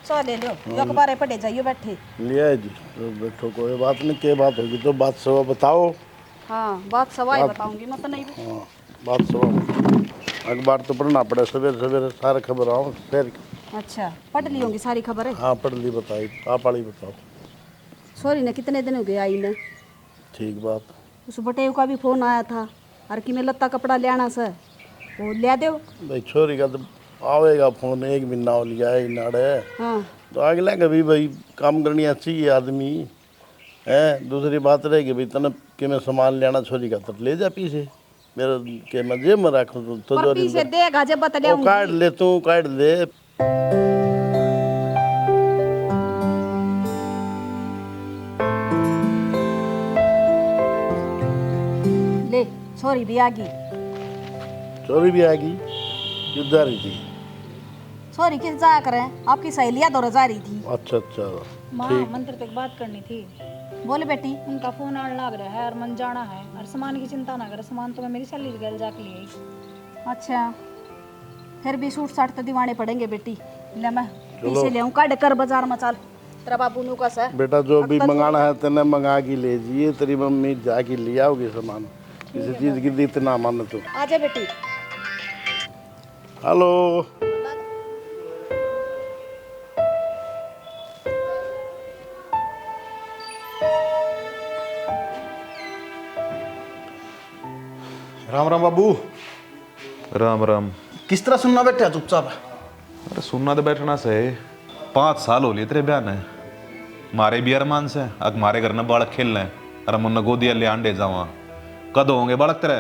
चाय ले लो, जो अखबार पढ़े जाइए बैठे। लिया जी, तो बैठो, कोई बात नहीं। क्या बात होगी तो बात सवा बताओ। हाँ, बात सवाई बताऊंगी मैं तो नहीं। हाँ, बात सवा। अखबार तो पढ़ना पड़े सवेरे सवेरे, सारे खबर आओ फिर। अच्छा, पढ़ ली होंगी सारी खबरें। हाँ पढ़ ली, बताई आप वाली बताओ। सॉरी ने कितने दिन हो गए आई ने। ठीक बात। उस बटेव का भी फोन आया था, हर की में लत्ता कपड़ा ले आना से, वो ले दो। भाई छोरी का तो आवेगा फोन, एक महीना हो लिया है नाड़े। हाँ तो अगले कभी भाई काम करनी अच्छी है आदमी है। दूसरी बात रहेगी भाई तने कि मैं सामान लेना छोरी का तो ले जा पीछे मेरे के मैं जेब में रखूँ तो पर पीछे देगा जब बता ओ काट ले तू, काट ले। ले सॉरी भी आ गई। चोरी भी आ गई, क्यों जा रही थी? सॉरी किस जाया करें, आपकी सहेलियां दौड़ जा रही थी। अच्छा अच्छा माँ ठीक। मंत्र तक बात करनी थी। बोले बेटी। उनका फोन आने लग रहा है और मन जाना है, और सामान की चिंता ना करे, सामान तो मैं मेरी सहेली के घर जाके ले आई। अच्छा, फिर भी सूट साट तो दिवाने पड़ेंगे बेटी। ले मैं पीछे ले आऊं, काट कर बाजार में चल। तेरा बाबू नु का है बेटा, जो भी मंगाना है तेने मंगा के ले जाइए, तेरी मम्मी जाके ले आओगी सामान। किसी चीज की दिक्कत ना माने तो। आजा बेटी। हेलो, राम राम बाबू। राम राम। किस तरह सुनना बैठे चुपचाप? अरे सुनना तो बैठना से 5 साल हो लिए तेरे ब्याह ने। मारे भी अरमान से अग मारे घर में बालक खेल रहे अरे मुन्ना गोदिया ले आंडे जावा। कद होंगे बालक तेरे?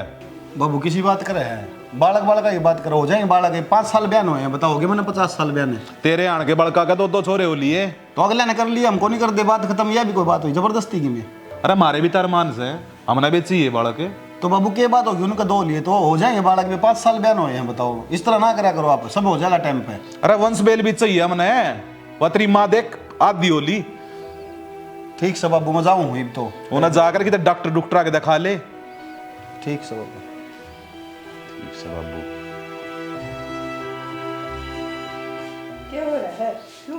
बाबू किसी बात करे है? बालक बालक की बात करो, हो जाएंगे बालक। 5 साल बयान हुए हैं, बताओगे मैंने 50 साल बयान है। तेरे आण के बड़का का 2 छोरे हो लिए तो अगले ने कर लिया, हमको नहीं कर दे, बात खत्म। यह भी कोई बात हुई जबरदस्ती की में? अरे मारे भी तो अरमान से हमने भी चाहिए बालक। तो बाबू क्या बात होगी, उनका 2 लिए तो हो जाएंगे बालक में। 5 साल बयान हुए हैं, बताओ। इस तरह ना करा करो आप, सब हो जाएगा टाइम पे। अरे वंश बेल भी चाहिए हमने। पत्री माँ देख आदि होली। ठीक से बाबू, मैं जाऊँ तो उन्हें जाकर के डॉक्टर डॉक्टर आके दिखा ले। ठीक से बाबू। ठीक से बाबू।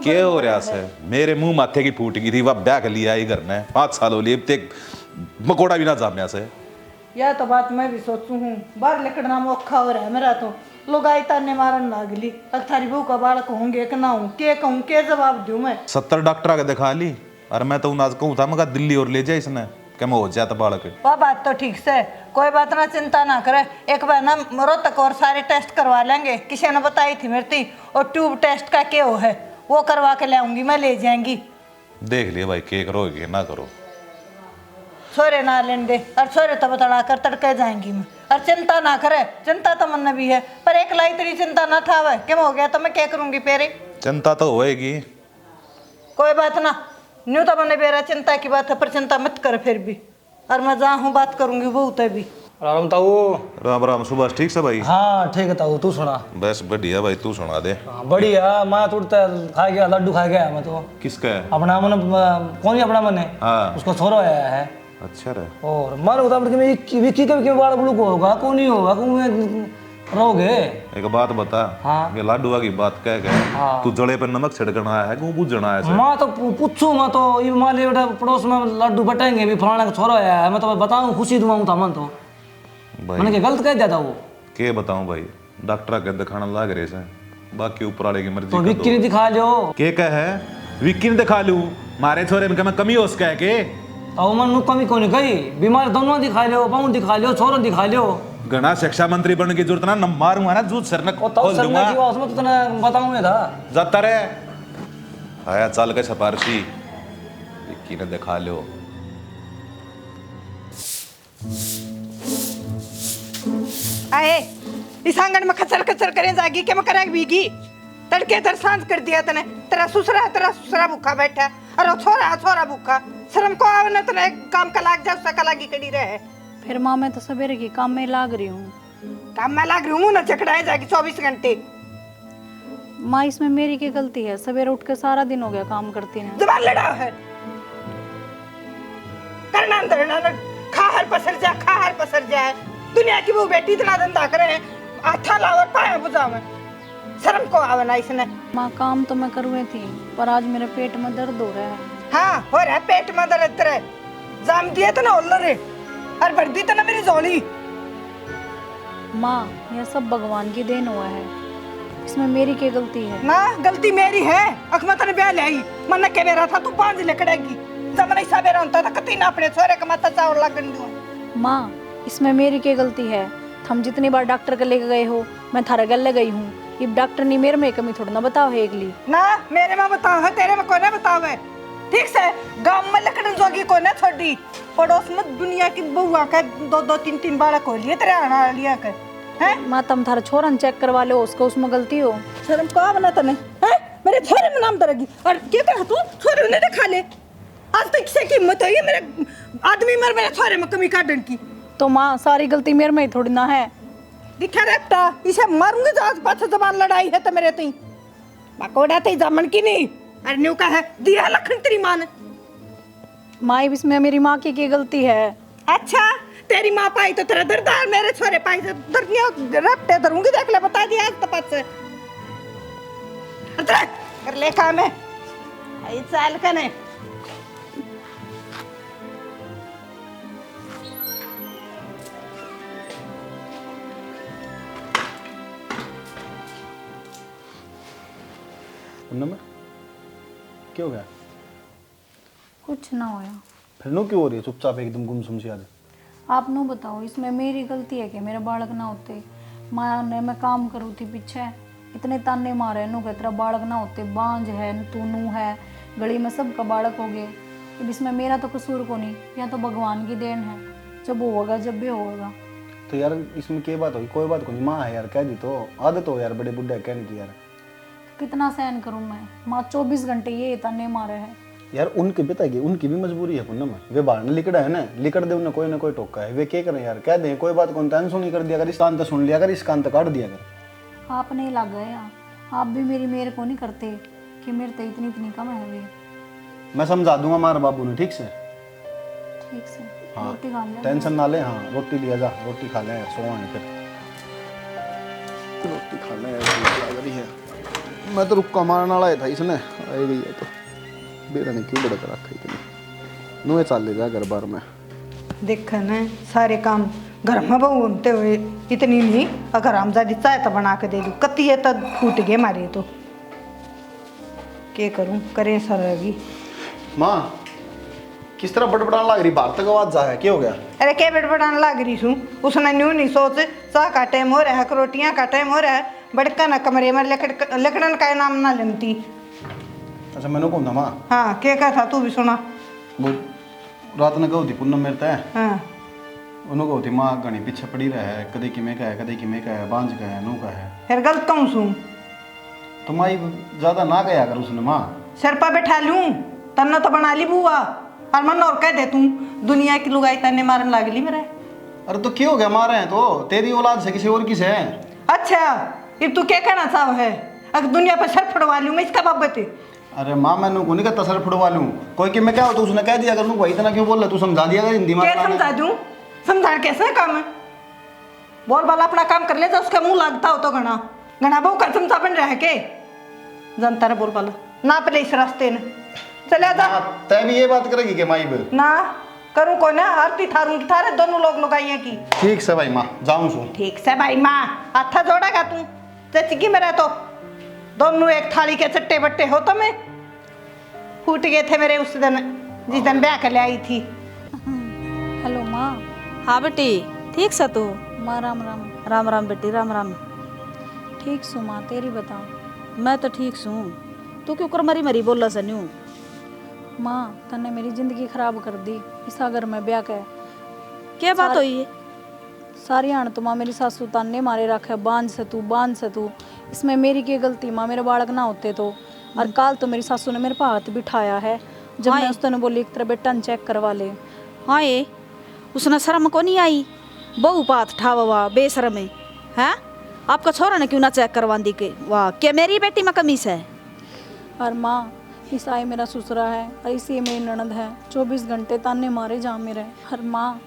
क्या हो रहा है? मेरे मुंह माथे की फूट गई थी, वह ब्याह कर लिया घर ने। 5 साल हो लिए, अब तक मकोड़ा भी ना जामया से। यह तो बात मैं भी सोचू हूँ, बाहर निकलना मौखा हो रहा है मेरा तो। लोग आई ताने मारन लागली, अब थारी बहू का बालक होंगे कि ना हूँ, के कहूँ, के जवाब दूँ मैं? 70 डॉक्टर आके दिखा ली। और मैं तो आज कहूँ था मगर दिल्ली और ले जाए इसने, क्या मैं हो जाता बालक। वह बात तो ठीक से, कोई बात ना, चिंता ना करे। एक बार ना रोहतक और सारे टेस्ट करवा लेंगे, किसी ने बताई थी मेरी। और ट्यूब टेस्ट का क्या है वो करवा के ले आऊंगी मैं, ले जाएंगी। देख लिया भाई, के करोगे ना करो। छोरे ना लेने दे, और छोरे तो बतला कर तड़के जाएंगी मैं। और चिंता ना करे, चिंता तो मन भी है, पर एक लाई तेरी चिंता ना था वह क्या हो गया तो मैं क्या करूंगी पेरे। चिंता तो होएगी। कोई बात ना, न्यू तो मैंने बेरा चिंता की बात है, पर चिंता मत कर फिर भी। और मैं जहाँ हूँ बात करूंगी बहुत है भी। राम ताऊ। राम राम। सुभाष ठीक से भाई? हाँ ठीक है ताऊ, तू सुना? बस बढ़िया भाई, तू सुना दे। बढ़िया। मैं तुड़ता खा गया, लड्डू खा गया मैं तो। किसका है? अपना मन, कौन ही अपना मन है? हाँ। उसको छोरो आया है। अच्छा रे। और मन होता है कि विक्की का भी बाल बुलू को होगा, कौन नहीं होगा, कौन रहोगे? एक बात बता। हाँ। ये लाडुआ की बात कह के तू जड़े पर नमक छिड़कना है, क्यों बुझना है? मैं तो पूछू, मैं तो ये मान लिया बेटा पड़ोस में लड्डू बटेंगे भी, फलाना का छोरा आया है, मैं तो बताऊँ खुशी दूंगा था मन तो। मैंने क्या गलत कह दिया था वो? के बताऊं भाई, डॉक्टर के दिखाना लाग रहे से, बाकी ऊपर वाले की मर्जी। तो विक्की ने दिखा लो। के कहे विक्की ने दिखा लू? मारे छोरे में मैं कमी हो उसका के? तो मन कमी कौन गई, बीमार दोनों दिखा लो, पाँव दिखा लो, छोरो दिखा लो। घना शिक्षा मंत्री बनने की जरूरत ना, मारूंगा ना जूत सर ने खोल दूंगा। उसमें तो तने बताऊंगा था। जाता रे आया चाल का छपारसी, विक्की ने दिखा लो। आए इस आंगन में खचर खचर करें जागी के मैं करें भीगी। तड़के तर सांझ कर दिया तने, तेरा ससुरा भूखा बैठा, और छोरा भूखा। शर्म को आवे न तने, काम का लाग जा, उसका लागी कड़ी रहे। फिर माँ मैं तो सवेरे की काम में लाग रही हूँ। काम में लाग रही हूँ ना, झगड़ाए जागी 24 घंटे। माँ इसमें मेरी क्या गलती है? सवेरे उठ के सारा दिन हो गया काम करती ने। जबान लड़ा है, करना धरना न, खाहर पसर जाए। दुनिया की वो बेटी इतना धंधा करे, हाथा लावर पाया बुझावे, शर्म को आवे ना इसने। माँ काम तो मैं करुए थी, पर आज मेरे पेट में दर्द हो रहा है। हाँ हो रहा है पेट में दर्द तेरे, जाम दिए तो ना उल्लू रे और भर दी तो ना मेरी झोली। माँ यह सब भगवान की देन हुआ है, इसमें मेरी क्या गलती है? ना गलती मेरी है, अखमत ने ब्याह लाई मन के मेरा था तू 5 लकड़ेगी जमना हिसाब मेरा होता था कती ना अपने छोरे का माथा चावल लगन दूं। माँ इसमें मेरी क्या गलती है? हम जितनी बार डॉक्टर के लेके गए हो, मैं थारे गले गई हूँ, ये डॉक्टर ने मेरे में कमी थोड़ा ना बताओ है एकली। ना मेरे में बताओ है, तेरे में कौन है बताओ है? ठीक से गांव में लकड़न जोगी कौन है छोड़ी, पड़ोस में दुनिया की बहुआ का 2-2 3-3 बालक हो लिए तेरे आना लिया कर हैं। माँ तुम थारा छोरा चेक करवा लो, उसको उसमें गलती हो। शर्म का बना तने हैं? मेरे छोरे में नाम दरगी और क्या कहा तू छोरे ने दिखा ले, आज तक से की हिम्मत है ये मेरे आदमी मर मेरे छोरे में कमी काटन की। तो माँ सारी गलती मेरे में ही थोड़ी ना है। दिखा रखता इसे मारूंगी तो आज पाछे जबान लड़ाई है तो मेरे ती बकोड़ा ती जमन की नहीं अरे न्यू का है दिया लखन तेरी मां ने। माँ इसमें मेरी माँ की क्या गलती है? अच्छा तेरी माँ पाई तो तेरा दर्दार मेरे छोरे पाई तो दर्दियां रट्टे धरूंगी देख ले बता दिया आज तपत से कर ले काम है आई चाल कने। नंबर क्या हो गया? कुछ ना होया। फिर नो क्यों हो रही है चुपचाप एकदम गुमसुम सी आज? आप नो बताओ इसमें मेरी गलती है कि मेरे बालक ना होते? माँ ने मैं काम करूँ थी पीछे, इतने ताने मारे नो के तेरा बालक ना होते, बांझ है तू नू है, गली में सबका बालक हो गए। अब इसमें मेरा तो कसूर को नहीं, या तो भगवान की देन है, जब होगा जब भी होगा। तो यार इसमें क्या बात होगी? कोई बात को नहीं, माँ है यार कह दी तो आदत हो यार बड़े बुढ़े कहने की यार। कितना सहन करूँ मैं? माँ 24 घंटे ये ताने मारे हैं। यार उनकी बताएगी, उनकी भी मजबूरी है पुन्नम, वे बाहर ने लिकड़ा है ना, लिकड़ दे उन्हें कोई ना कोई टोका है, वे क्या करें यार? कह दें कोई बात कौन टेंशन नहीं कर दिया अगर इस कान तक सुन लिया अगर इस कान तक काट दिया अगर। आप नहीं लग गए, आप भी मेरी मेरे को नहीं करते कि मेरे तो इतनी कम है वे। मैं समझा दूंगा मार बाबू ने ठीक से। ठीक से हाँ रोटी खा ले। टेंशन ना ले, हाँ रोटी लिया जा, रोटी खा ले सोवाएं फिर रोटी खा ले लग रही है। मैं तो रुक्का मारने वाला था इसने आई गई है तो बेरा ने क्यों बड़ा कर रखा इतनी नुए चाल ले जा घर बार में। देख न सारे काम घर में बहू घूमते हुए इतनी नहीं, अगर हम जादी चाय तो बना के दे दूँ कती है तो फूट गए मारे तो क्या करूँ करे सर रहेगी। माँ किस तरह बड़बड़ाने लग रही, बाहर तक आवाज जा है क्या हो गया? अरे क्या बड़बड़ाने लग रही हूँ, उसने न्यू नहीं सोच चाह का टाइम हो रहा है रोटियाँ का टाइम हो रहा है बड़का ना कमरे में लकड़न का नाम ना लेती। अच्छा मैंने कौन था माँ? हाँ क्या कहा था तू भी सुना? वो रात ने कहो थी पुन्नम मेरे तय हाँ उन्होंने कहो थी माँ घनी पीछे पड़ी रहा है, कदे कि मैं का है कदे कि मैं का है, बांझ का है नू का है। फिर गलत कहूँ सू तो माँ ज्यादा ना गया कर उसने माँ। सर पर बैठा लूँ तन्ना तो बना ली बुआ और मन और कह दे तू दुनिया की लुगाई तन्ने मारन लाग ली मेरे। अरे तो क्यों हो गया मारे हैं तो तेरी औलाद से किसी और की से है? अच्छा ये तू क्या कहना चाहो है? अगर दुनिया पर सर फड़वा लूँ मैं इसका बाबत है। अरे माँ मैंने को नहीं कहता सर फुड़वा लूँ कोई कि मैं क्या हो तो उसने कह दिया अगर भाई इतना क्यों बोल रहा तू समझा दिया अगर हिंदी में। क्या समझा दूँ? समझा कैसे काम है? बोल वाला अपना काम कर ले तो उसका मुंह लगता हो तो घना घना बहु कर समझा बन रहा है के जनता ने बोल वाला ना पहले इस रास्ते ने चले जा। तय भी ये बात करेगी कि माई बे ना करूँ को ना आरती थारूंगी थारे दोनों लोग लगाइए की। ठीक से भाई माँ जाऊँ सू। ठीक से भाई माँ हाथा जोड़ेगा तू चची मेरा तो दोनों एक थाली के चट्टे बट्टे हो तो मैं फूट गए थे मेरे उस दिन जिस दिन ब्याह कर ले आई थी। हेलो माँ। हाँ बेटी ठीक से तू? माँ राम राम। राम राम बेटी राम राम। ठीक सु माँ तेरी बताओ। मैं तो ठीक हूँ, तू क्यों कर मरी मरी बोला सन्यू? माँ तन्ने मेरी जिंदगी खराब कर दी इस अगर मैं ब्याह के। क्या बात हुई है? सारी आण तो माँ मेरी सासू ताने मारे रखे बांध से तू, इसमें मेरी क्या गलती? माँ मेरे बालक ना होते तो। और काल तो मेरी सासू ने मेरे पर हाथ बिठाया है जब मैं उस दिन बोली एक तरह बेटा चेक करवा ले। हाँ ये उसने शर्म को नहीं आई, बहु पात ठावा बेशरम है हैं? आपका छोरा ने क्यों ना चेक करवा दी के? वाह क्या मेरी बेटी में कमीज है? और माँ इस आए मेरा ससुरा है और इसी मेरी ननद है, 24 घंटे ताने मारे जा मेरे। और माँ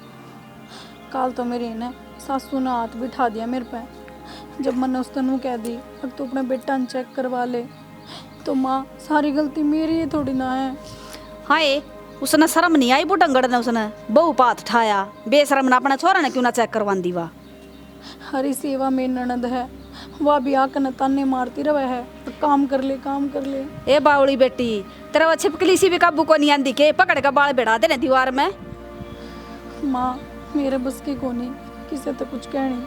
काल तो मेरी ने सासू ने हाथ बिठा दिया मेरे पे जब मैंने उस दिन कह दी अब तू अपने बेटा चेक करवा ले तो माँ सारी गलती मेरी ही थोड़ी ना है। हाय उसने शर्म नहीं आई बुढ़ंगड़ ने उसने बहु पात ठाया बेशरम ना अपना छोरा ने क्यों ना चेक करवांदी वा। हरी सेवा में ननद है, वह भी आकर न ताने मारती रहे है तो काम कर ले काम कर ले। ए बावड़ी बेटी तेरा वो छिपकली सी भी काबू को नहीं आंदी के पकड़ के बाल बैठा देने दीवार में। माँ मेरे बस की कोनी, किसे तो कुछ कहनी।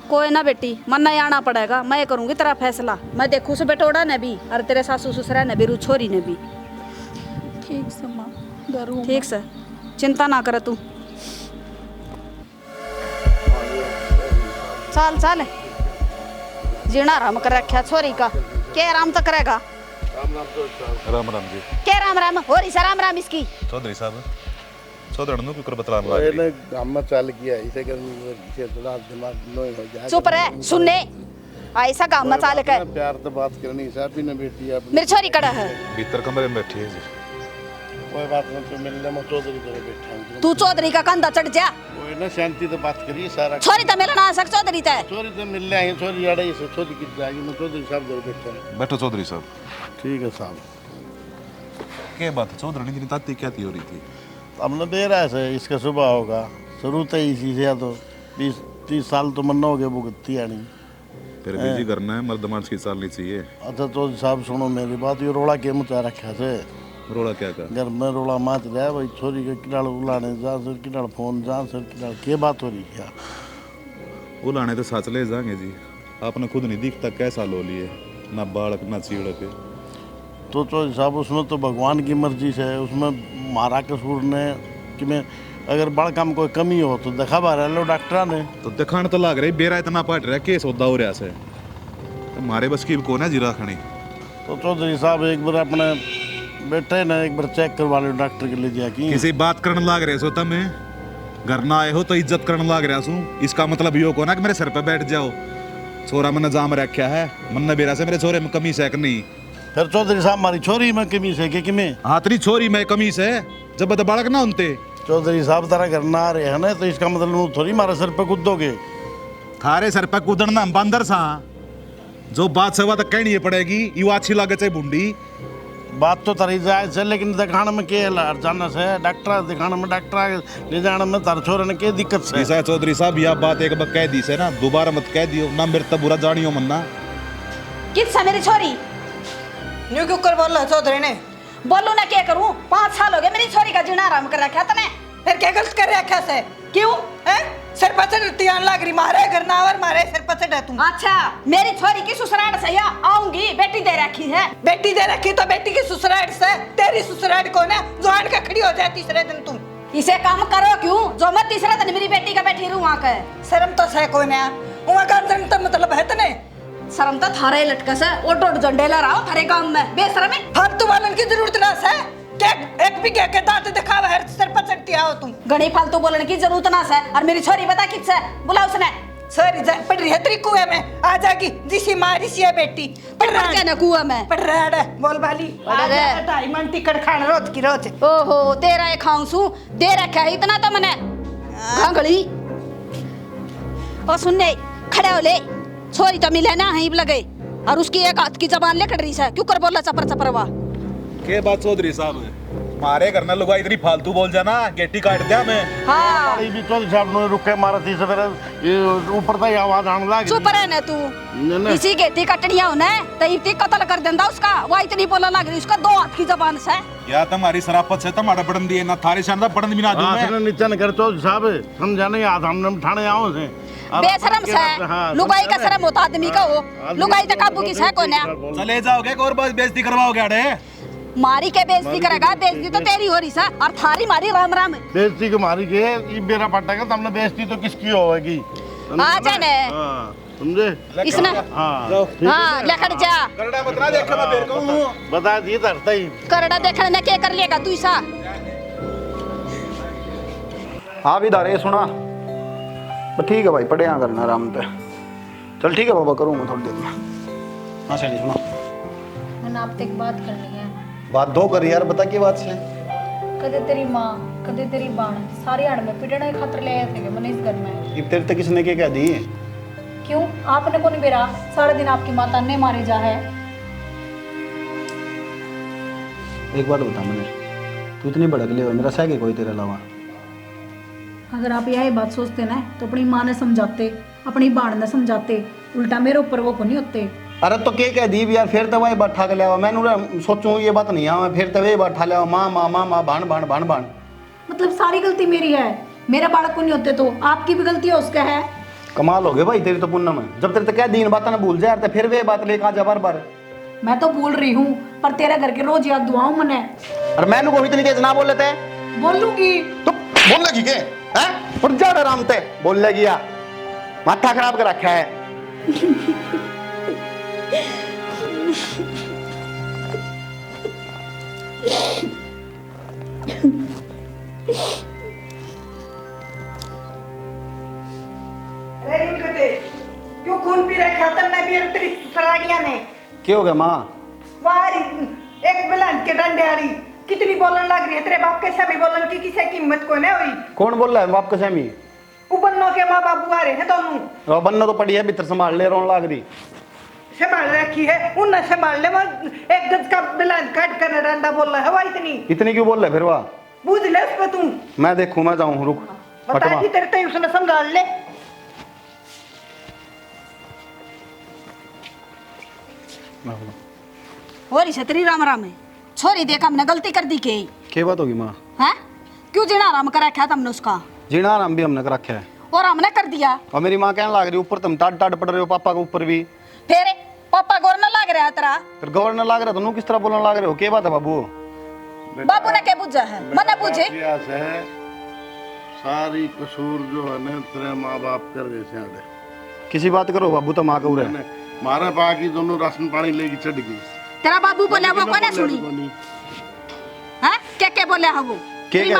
कोई ना बेटी मन नहीं आना पड़ेगा, मैं करूंगी तेरा फैसला। मैं देखूं से बेटोड़ा ने भी और तेरे सासू ससुरा ने भी रू छोरी ने भी। ठीक से माँ डरू। ठीक से चिंता ना कर तू। चल चल जीना आराम कर रखा छोरी का, क्या आराम तो करेगा। राम राम जी। क्या राम राम हो रही सा राम राम इसकी। चौधरी साहब चौधरी नु कुकर बतलाने लग ਇਹਨੇ ਕੰਮ ਚੱਲ ਗਿਆ ਇਸੇ ਕਰਕੇ ਥੋੜਾ ਦਿਮਾਗ ਨੋਏ ਹੋ जाए। चुप रह सुनने ऐसा काम मचा लेकर प्यार तो बात करनी साहब ने बेटी अपनी मेरी छोरी कड़ा है। भीतर कमरे में बैठी है जी। कोई बात नहीं तो मिलने में चौधरी करे बैठा हूं। तू चौधरी का कंधा चढ़ जा। कोई ना शांति तो बात करिए सारा। छोरी तो मिलना आ सक चौधरी ते चोरी तो मिलने आई चोरी अड़े से चोरी की जाएगी मैं चौधरी साहब जरूर बैठा हूं। बैठो चौधरी साहब। ठीक है साहब। क्या बात है चौधरी की ताती क्या हो रही थी? हमने दे रहा है इसका सुबह होगा शुरू तो इसी से तो 20-30 साल तो मन हो गए भुगती आनी। फिर भी जी करना है मर्द मार्च की साल नहीं चाहिए। अच्छा तो साहब सुनो मेरी बात, ये रोड़ा के मचा रखा से रोड़ा क्या का? घर में रोड़ा माच रहा भाई छोरी के किनाड़ उलाने जा सर किनाड़ फोन जा सर किनाड़ के बात हो रही क्या? उलाने तो सच ले जाएंगे जी, आपने खुद नहीं दिखता कैसा लो लिए ना बालक ना चीड़क। तो साहब उसमें तो भगवान की मर्जी से है, उसमें मारा कसूर ने कि मैं अगर बड़का में कोई कमी हो तो देखा बा रहा लो डॉक्टर ने तो दिखाने तो लग रही बेरा इतना पट रहा केस होता हो रहा से तो मारे बस की कौन है जीरा खणी। तो चौधरी साहब एक बार अपने बेटे ने एक बार चेक करवा लो डॉक्टर के ले जा की। किसी बात करने लग रहे सो तमें घर ना आए हो तो इज्जत करने लग रहा सू, इसका मतलब यो को ना कि मेरे सर पे बैठ जाओ। छोरा मैंने जाम रखा है मन बेरा से मेरे छोरे में कमी से नहीं। फिर चौधरी साहब हमारी छोरी में कमी से कि में हाँ तेरी छोरी में कमी से जब बता बालक ना उनते। चौधरी साहब तारा घर ना आ रहे हैं ना तो इसका मतलब थोड़ी मारे सर पे कूदोगे। थारे सर पे कूदना हम बंदर सा जो बात से तो कहनी ही पड़ेगी यू अच्छी लगे चाहे बुंडी बात तो तारी जायज है लेकिन दिखाने में के जाना से डॉक्टर दिखाने में डॉक्टर ले जाने में तार छोरे ने के दिक्कत से। ऐसा चौधरी साहब यह बात एक बार कह दी से ना दोबारा मत कह दियो ना मेरे तब बुरा जानियो मन्ना। किस मेरी छोरी न्यू क्यों कर बोल रहा चौधरी ने? बोलू ना क्या करूं, 5 साल हो गए मेरी छोरी का जीना आराम कर रखा तने। फिर क्या गलत कर रखा से? क्यों हैं? सिर पर चढ़ती आन लग रही मारे घर ना और मारे सिर पर चढ़ा तू। अच्छा मेरी छोरी की ससुराल से या आऊंगी, बेटी दे रखी है। बेटी दे रखी तो बेटी की ससुराल से तेरी ससुराल को ना जुआन का खड़ी हो जाए तीसरे दिन तुम। इसे काम करो क्यों जो मैं तीसरे दिन मेरी बेटी का बैठी रहूं वहां के। शर्म तो है कोई ना वहां का तो मतलब है तने। शर्म तो थारे लटकस है ओ डोड झंडे ला रहा थारे काम में बेशरम है। फालतू वालन की जरूरत ना है क्या? एक भी क्या के दांत दिखावा है सिर पर चढ़ती आओ तुम। घणी फालतू बोलने की जरूरत ना है। और मेरी छोरी बता किस है बुला उसने। सॉरी पढ़ रही है तेरी कुएं में आ जाएगी जिसी मारी सी है बेटी पढ़ के न कुआ में पढ़ रहा है बोल बाली पढ़ रहा। ढाई मन टिकट खाना रोज की रोज। ओहो तेरा एक खाऊंसू दे रखा है इतना तो मने घंगड़ी। और सुनने खड़े हो ले छोरी तो मिले ना ही लगे और उसकी एक हाथ की जबान लेकर रही है क्यों कर बोला चपर चपरवा। के बात चौधरी साहब मारे करना लुगा इतनी फालतू बोल जाना गेटी काट दिया मैं। हाँ ये भी चौधरी साहब ने रुके मारा थी सवेरे ये ऊपर तक आवाज आने लगी। चुप रहे ना तू इसी गेटी कटनिया होना तो इतनी कत्ल कर देंदा उसका। वह इतनी बोला लग रही उसका 2 हाथ की जबान से। या तुम्हारी शराफत से तुम्हारा बटन दिए ना थारे शानदार बटन भी ना दूं मैं। नीचे न कर चौधरी साहब समझाने हाथ हम ठाणे आओ से बेशरम से लुगाई का शर्म होता आदमी का हो। लुगाई तो काबू की है कोई ना। चले जाओगे और बस बेइज्जती करवाओगे अड़े। मारी के बेइज्जती करेगा, बेइज्जती तो तेरी हो रही सा और थारी मारी राम राम। बेइज्जती को मारी के ये बेरा पटेगा तो हमने बेइज्जती तो किसकी होगी? आ जाने समझे इसने। हाँ लेकर जा करड़ा मत ना देखा मैं बेर कहूं बता दिए धरता ही करड़ा देखने ने क्या कर लेगा तू ऐसा। हाँ भी दारे सुना तो ठीक है भाई पढ़े यहाँ करना आराम से। चल ठीक है बाबा करूँगा थोड़ी देर में। हाँ सही सुना मैंने आपसे एक बात करनी है। बात दो कर यार बता की बात से। कदे तेरी माँ कदे तेरी बाण सारे आड़ में पिटने के खातर ले आए थे मैंने इस घर में। ये तेरे तक किसने क्या कह दी? क्यों आपने को नहीं बेरा सारे दिन आपकी माता ने मारे जा है। एक बात बता मैंने, तू इतनी भड़क ले हो, मेरा सह के कोई तेरे अलावा? अगर आप यही बात सोचते ना तो अपनी माँ ने समझाते, अपनी बाण ने समझाते, उल्टा मेरे ऊपर वो को नहीं होते। अरे तो के कह दी भी यार, फिर तो वही बात ठा के लिया मैंने सोचूं ये बात नहीं आवा, फिर तो वही बात ठा लिया माँ माँ माँ माँ भाण भाण भाण भाण। मतलब सारी गलती मेरी है, मेरे बालक को नहीं होते तो आपकी भी गलती है, उसका है। कमाल हो गए भाई तेरी तो पुण्य में, जब तेरे तो क्या दीन बात ना भूल जाए तो फिर वे बात लेकर आ जा बार बार। मैं तो भूल रही हूँ पर तेरे घर के रोज याद दुआऊं मैंने। अरे मैंने को इतनी तेज ना बोल लेते, बोलूंगी तो बोल लगी के हैं? उठ जा आराम से, बोल लगी या माथा खराब कर रखा है। क्यों खून पी रखा तुमने भी तेरी सरागिया ने? क्या हो गया माँ? वारी एक बिलन के डंडे आरी कितनी बोलन लग रही है तेरे बाप के सामने, बोलन की किसी कीमत को नहीं हुई। कौन बोल रहा है बाप का सैमी? बन्नो के माँ बाप आ रहे हैं दोनों। बन्नो तो पड़ी है भीतर, संभाल ले, रोन लाग रही। संभाल रखी है उनने, संभाल ले। वो एक गज का बिलन काट कर डंडा बोल रहा है वह इतनी क्यों बोल रहा है फिर वह? बूझ ले उसको तू। मैं देखूं, मैं जाऊं, रुक बता कि तेरे तो उसने संभाल ले। और इसे तेरी राम राम है छोरी, देख हमने गलती कर दी के। क्या बात होगी माँ? हैं क्यों जीना आराम कर रखा तुमने उसका? जीना आराम भी हमने कर रखा है और हमने कर दिया। और मेरी माँ कहने लग रही ऊपर तुम टाट टाट पड़ रहे हो, पापा के ऊपर भी। फिर पापा गौर न लग रहा है तेरा? फिर गवर्नर लग रहा, तुम किस तरह बोलने लग रहे हो? क्या बात है बाबू? बाबू ने क्या पूछा है? मना पूछे। इतिहास है सारी कसूर जो है ना तेरे माँ बाप कर वैसे आड़े। किसी बात करो बाबू, तो माँ कह रहे मारा पा की दोनों राशन पानी लेके चढ़ गई। तेरा बाबू बोले वो कोने सुनी? हैं क्या बोले है वो? तेरी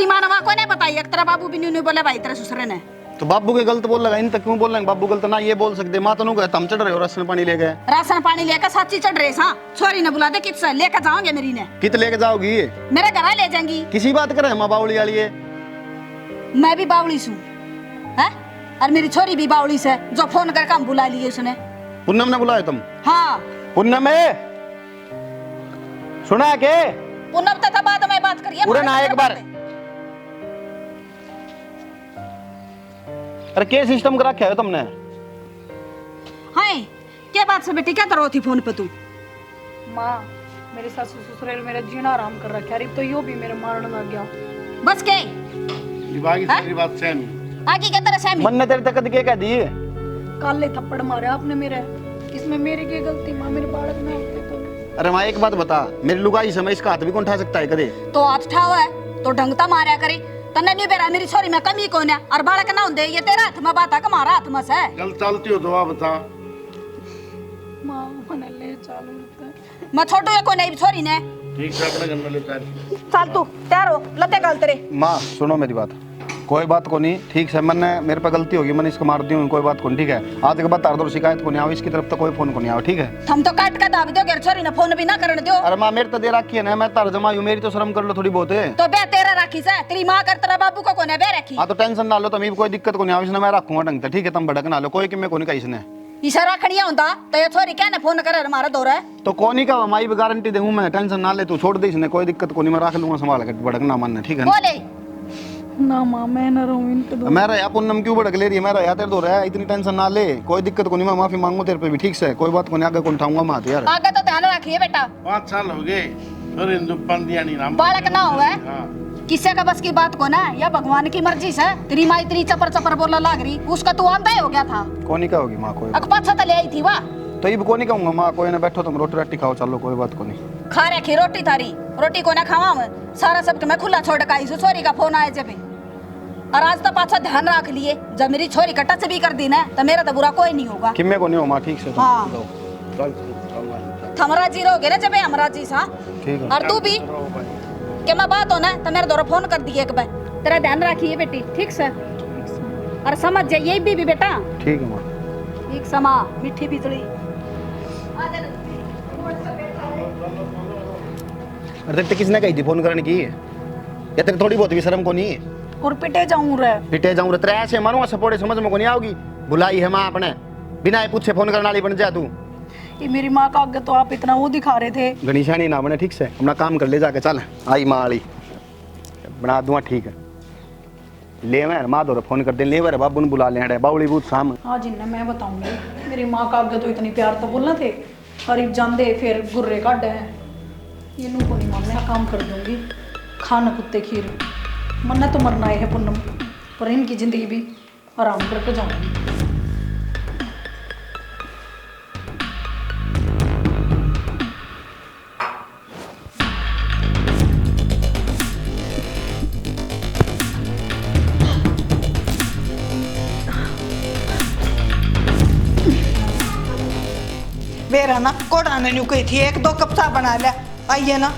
माँ ने वहाँ कोने बताई? तेरा बाबू भी नहीं बोले भाई तेरे ससुर ने। तो बाबू के गलत बोल लगा, इन तक क्यों बोल रहे? बाबू गलत ना ये बोल सकते, माँ तो कहता हम चढ़ रहे हो राशन पानी ले गए। राशन पानी लेकर सच्ची चढ़ रहे हाँ? छोरी ने बुला दे किससे लेकर जाओगे? मेरी ने कित लेके जाओगी? मेरे घर ले जाएंगी। किसी बात करे माँ बावली वाली है? मैं भी बावली सू है और मेरी छोरी भी बावली से, जो फोन करके हम बुला लिए उसने। पूनम ने बुलाया तुम? हाँ पूनम है, सुना है के? पूनम तथा बाद में बात करिए पूरे ना एक बार। अरे क्या सिस्टम कर रखा है तुमने? हाँ क्या बात से बेटी, क्या करो थी फोन पे तू? माँ मेरे सासू ससुर मेरा जीना आराम कर रखा है, तो यो भी मेरे मारने लग गया। बस के बाकी सारी बात सहमी आगे क्या तरह सहमी? मन ने तेरे तक के कह दी? काले थप्पड़ मारे आपने मेरे, इसमें मेरी क्या गलती? माँ मेरे बालक ना होते तो। अरे माँ एक बात बता, मेरी लुगाई समय इसका हाथ भी कौन उठा सकता है कदे? तो हाथ ठावा है तो ढंगता मारा करे। तन्ने नहीं बेरा मेरी छोरी में कमी कौन है? और बालक ना होंदे ये तेरा हाथ में बात है हमारा हाथ में से? चल चलती हो तो बता। माँ मैंने ले चालू मैं छोटू है को नहीं छोरी ने। ठीक से अपने घर में ले चल। चल तू तैयार हो, लते गल तेरे। माँ सुनो मेरी बात, कोई बात को नहीं, ठीक है मैंने मेरे पे गलती होगी, मैंने इसको मार दी हूँ, कोई बात को नहीं, ठीक है? आज के बाद तार दो शिकायत को नहीं आओ, इसकी तरफ तो कोई फोन को नहीं आओ, ठीक है? हम तो काट का दाब दो घर छोरी ने फोन भी ना करने दो। अरे माँ मेरे तो दे रखी है ना, मैं तार जमा हूँ, मेरी तो शर्म कर लो थोड़ी बहुत है। तो बे तेरा राखी से तेरी माँ कर तेरा बाबू को कोने बे रखी। हाँ तो टेंशन ना लो, तुम कोई दिक्कत को नहीं आओ, इसने मैं रखूंगा ढंग से, ठीक है? तुम भड़क ना लो, कोई कि मैं को नहीं कही इसने। इशारा खड़िया होता तो ये छोरी क्या ने फोन करे हमारा दौर है? तो कौन ही का माई भी गारंटी दूं मैं, टेंशन ना ले, तू छोड़ दे इसने, कोई दिक्कत को नहीं, मैं रख लूंगा संभाल के, भड़क ना मानना, ठीक है? बोले ना माँ मैं ना रहूँ इनके दो। मैं रहा पूनम क्यों भड़क ले रही है? मैं रहा तेरे दो रहा है, इतनी टेंशन ना ले, कोई दिक्कत को नहीं, मैं माफी मांगू तेरे पे भी, ठीक से? कोई बात को नहीं, आगे कौन उठाऊंगा मैं हाथ यार। आगे तो ध्यान रखिए बेटा, 5 साल हो गए और हिंदू पंदिया नहीं नाम बालक ना हुआ हाँ। किसी का बस की बात को ना, या भगवान की मर्जी से तेरी माँ इतनी चपर चपर बोलने लग रही, उसका तू आंधा ही हो गया था। कौन ही का होगी माँ? कोई अकपाछा तो ले आई थी वाह। तो ये कौन ही कहूंगा माँ, कोई ना बैठो तुम रोटी राटी खाओ, चलो कोई बात को नहीं। खा रखी रोटी थारी, रोटी को ना खावा मैं सारा सब मैं खुला छोड़ का आई छोरी का फोन आया जब, और आज तो पाछा ध्यान रख लिए, जब मेरी छोरी का टच भी कर दी ना तो मेरा तो बुरा कोई नहीं होगा। किम्मे को नहीं हो माँ, ठीक से? हाँ चल हमारा जी रहोगे ना जब हमारा जी सा, ठीक है। और तू भी कि मैं बात हो ना तो मेरे दौरा फोन कर दिए एक बार, तेरा ध्यान रखिए बेटी, ठीक से? और समझ जाइए भी बेटा, ठीक है माँ। ठीक समा मिठी बिजली। अरे तेरे किसने कही थी फोन करने की? या तेरे थोड़ी बहुत भी शर्म को नहीं है? और पिटे जाऊं रे, पिटे जाऊं रे, तेरे ऐसे मारूंगा सपोर्ट, समझ में को नहीं आओगी? बुलाई है माँ अपने, बिना पूछे फोन करने वाली बन जा तू। कि मेरी माँ का आगे तो आप इतना वो दिखा रहे थे। गणेशानी ना बने ठीक से, अपना काम कर ले जाके। चल आई माँ वाली बना दूंगा, ठीक है। ले मैं माँ दो फोन कर दे, ले मेरे बाबू ने बुला ले बाउली बूथ शाम। हाँ जिन्ना मैं बताऊंगी, मेरी माँ का आगे तो इतनी प्यार तो बोलना थे, गरीब जान फिर गुर्रे काटे हैं। ये नू को नहीं मानने, काम कर दूंगी। खाना कुत्ते खीर, मरना तो मरना है पूनम, पर इनकी जिंदगी भी आराम करके जाऊंगी। मेरा ना कोड़ा ने न्यू कही थी 1-2 कप चा बना लिया। आइए ना,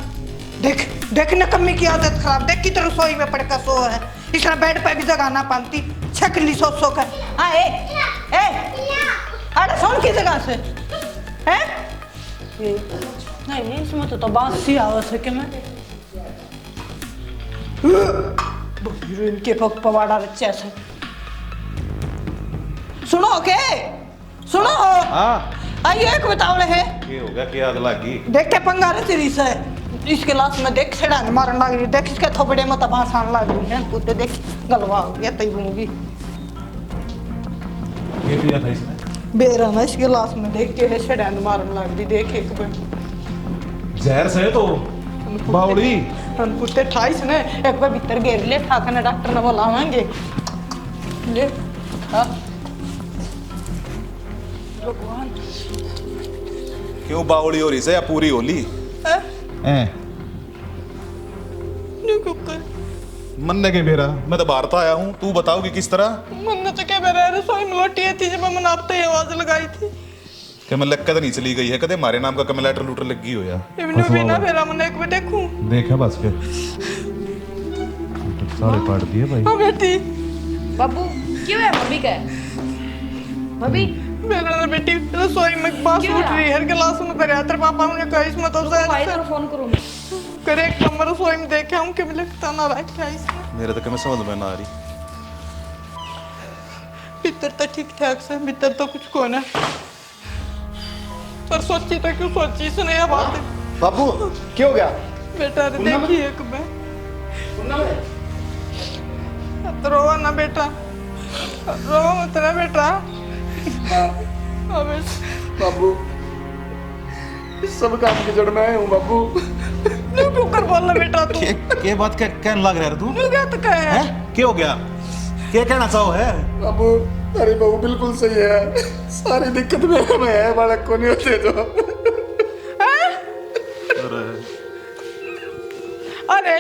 देख देख न कम्मी की आदत खराब, देख की तरह रसोई में पड़कर सो है, इसलिए बेड पे भी जगह ना पाती, छकली सो कर। हाँ ए अरे सोन की जगह से हैं? नहीं इसमें तो बांसी आवाज है कि मैं हीरोइन के पग पवाड़ा बच्चे से सुनो के सुनो। हाँ आइए एक बताओ है ये हो गया, क्या आग लगी? देख के पंगा रे तेरी से इसके लाश में देख छेड़ांग मारन लग रही, देख इसके थोपड़े में तबाह सान लग रही है कुत्ते, देख गलवा हो गया तई होंगी ये दिया था इसने बेरा ना इसके लाश में देख के छेड़ांग मारन लग रही, देख एक बार जहर से तो बावड़ी हम कुत्ते 28 ने एक बार भीतर घेर ले, ठाकने डॉक्टर ने बुलावांगे ले। हाँ भगवान क्यों बावड़ी हो रही से या पूरी होली? मन्ने के बेरा मैं तो बाहर तो आया हूँ, तू बताओगी किस तरह? मन्ने तो क्या बेरा रसोई में लोटी थी जब मैं आपते आवाज लगाई थी कि मैं लग तो नहीं चली गई है, कदे हमारे नाम का कमेलेटर लूटर लगी हो या इवनु भी ना बेरा मैंने एक बार देखूं देखा बस के सारे पाट दिए भाई। हां बेटी बाबू क्यों है भाभी का? भाभी मेरा ना बेटी रसोई में बांस उठ रही है, गिलास में तेरे तेरे पापा ने कहा इसमें तो भाई तो फोन करूँ करे एक नंबर रसोई में देखे हम के लगता ना रखा इसमें। मेरे तो कभी समझ में ना आ रही। भीतर तो ठीक ठाक से, भीतर तो कुछ को ना, पर सोची तो क्यों सोची इसने ये बात। बाबू क्या हो गया? बेटा रे देखी एक बार रोवा ना बेटा, रोवा मत ना बेटा। अबे बाबू इस सब काम की जड़ में हूँ बाबू। न्यू क्यों कर बोल रहा बेटा तू? के बात क्या कहने लग रहा है तू? न्यू क्या तो कहे है? क्या हो गया? क्या कहना चाहो है? बाबू अरे बाबू बिल्कुल सही है, सारी दिक्कत मेरे में है, बालक को नहीं होते जो। अरे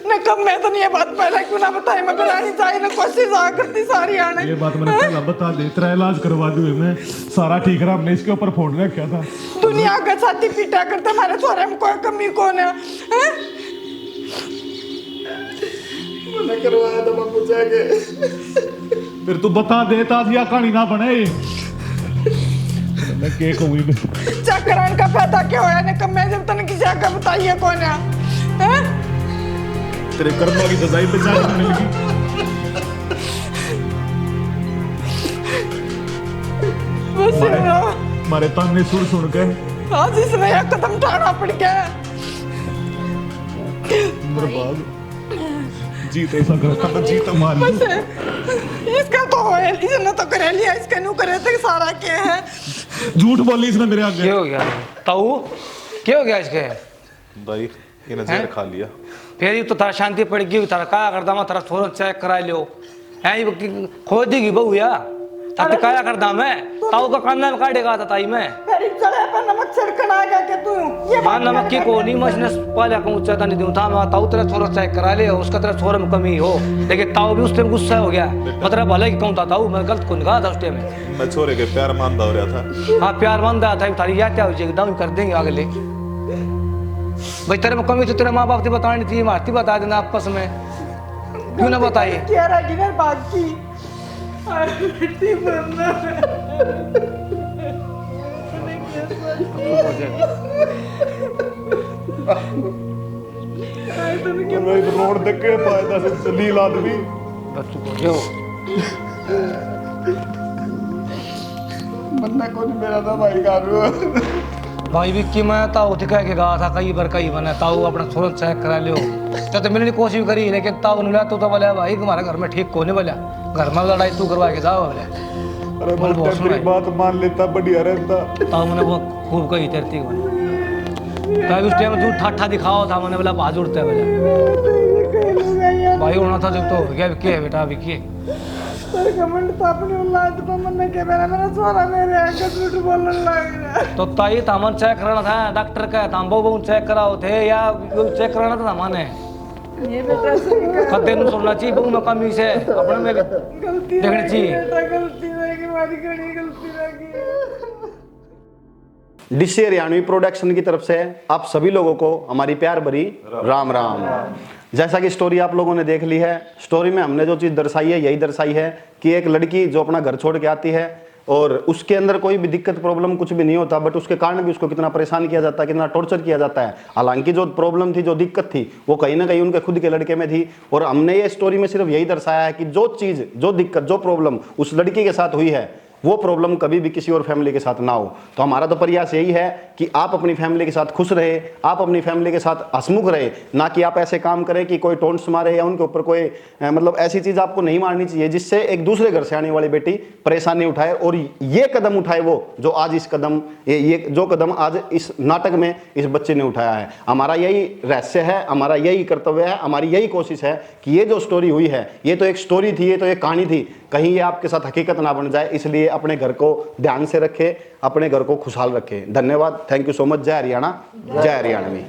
न कब मैं तो नहीं ये बात पहले क्यों ना बताई, मैं करानी चाहिए ना कोशिश आ करती सारी आने। ये बात मैंने पहला बता दे, तेरा इलाज करवा दूं मैं, सारा ठीक रहा, हमने इसके ऊपर फोन रखा था। दुनिया का साथी पीटा करते हमारे छोरे में कोई कमी कौन है? मैंने करवाया था बाबू जाके। फिर तू बता दे ताजिया कहानी ना बने। मैं के कहूँ चक्करान का फायदा क्या होया ने कब मैं जब तक किसी का बताइए कौन है? तेरे कर्मों की सजाई बेचारे मिल गई। मारे ताने सुन के आज इसने एक कदम उठाना पड़ गया। बर्बाद जीत ऐसा करता तो जीत मान ली। बस इसका तो है, इसने तो कर लिया, इसका नु करे थे सारा के है। झूठ बोली इसने मेरे आगे। क्या हो गया ताऊ? क्या हो गया इसके? भाई इन्हें जहर खा लिया। फिर ये तो तारा शांति पड़ गई, तारा का करदा मैं तारा थोड़ा चेक करा लियो है, ये खो देगी बहू या ताते काया करदा मैं ताऊ का कांदा में काटेगा ताई मैं मेरी चले पे नमक छिड़कना आ गया के तू ये हाँ नमक की को नहीं मछने पहले का ऊंचा नहीं दूं था मैं ताऊ तेरा थोड़ा चेक करा ले, उसका तेरा थोड़ा में कमी हो, लेकिन ताऊ भी उस टाइम गुस्सा हो गया, मतलब भले की कहूँ था ताऊ मैं गलत कौन कहा था उस टाइम में। मैं छोरे के प्यार मानदा हो रहा था। हाँ प्यार मानदा था, थारी याद क्या हो जाएगी दाऊ कर देंगे अगले। भाई तेरे में कमी तो तेरे माँ बाप से बतानी थी, मारती बता देना आपस में, क्यों ना बताइए? क्या रह गई मेरे बाकी बेटी मरना रोड देख के पाया था जलील आदमी। बंदा कौन मेरा था भाई का भाई विक्की मैं ताऊ थे कह के कहा था कई बार कई बने ताऊ अपना सूरत चेक करा लियो तो मिलने की कोशिश करी लेकिन ताऊ ने बोला तू तो बोला भाई तुम्हारे घर में ठीक को नहीं बोला घर में लड़ाई तू करवा के जाओ बोले अरे मैं तेरी बात मान लेता बढ़िया रहता। ताऊ मैंने वो खूब कही तेरती को तभी उस टाइम तू ठाठा दिखाओ था मैंने बोला बाजू उड़ते बोले भाई होना था जब तो हो गया विक्की है बेटा विक्की तेरे कमेंट तो अपनी औलाद को मन के मेरा सोना मेरे आंखें झूठ बोलने लग गया। तो ताई तामन चेक कराना था डॉक्टर का तांबो बहु चेक कराओ थे या चेक कराना था माने ये बेटा सही कहा। कदे नु सुनना चाहिए बहु में कमी से अपने में गलती देखनी चाहिए बेटा गलती रहेगी हमारी घड़ी गलती रहेगी। डिशे हरियाणवी प्रोडक्शन की तरफ से आप सभी लोगों को हमारी प्यार भरी राम राम। जैसा कि स्टोरी आप लोगों ने देख ली है, स्टोरी में हमने जो चीज़ दर्शाई है यही दर्शाई है कि एक लड़की जो अपना घर छोड़ के आती है और उसके अंदर कोई भी दिक्कत प्रॉब्लम कुछ भी नहीं होता, बट उसके कारण भी उसको कितना परेशान किया जाता है, कितना टॉर्चर किया जाता है। हालांकि जो प्रॉब्लम थी, जो दिक्कत थी, वो कहीं ना कहीं उनके खुद के लड़के में थी। और हमने ये स्टोरी में सिर्फ यही दर्शाया है कि जो चीज़, जो दिक्कत, जो प्रॉब्लम उस लड़की के साथ हुई है वो प्रॉब्लम कभी भी किसी और फैमिली के साथ ना हो। तो हमारा तो प्रयास यही है कि आप अपनी फैमिली के साथ खुश रहे, आप अपनी फैमिली के साथ हंसमुख रहे, ना कि आप ऐसे काम करें कि कोई टोंट्स मारे या उनके ऊपर कोई मतलब ऐसी चीज़ आपको नहीं मारनी चाहिए जिससे एक दूसरे घर से आने वाली बेटी परेशानी उठाए। और ये कदम उठाए वो जो आज इस कदम ये जो कदम आज इस नाटक में इस बच्चे ने उठाया है। हमारा यही रहस्य है, हमारा यही कर्तव्य है, हमारी यही कोशिश है कि ये जो स्टोरी हुई है ये तो एक स्टोरी थी, ये तो एक कहानी थी, कहीं ये आपके साथ हकीकत ना बन जाए। इसलिए अपने घर को ध्यान से रखें, अपने घर को खुशहाल रखें। धन्यवाद, थैंक यू सो मच। जय हरियाणा, जय हरियाणवी।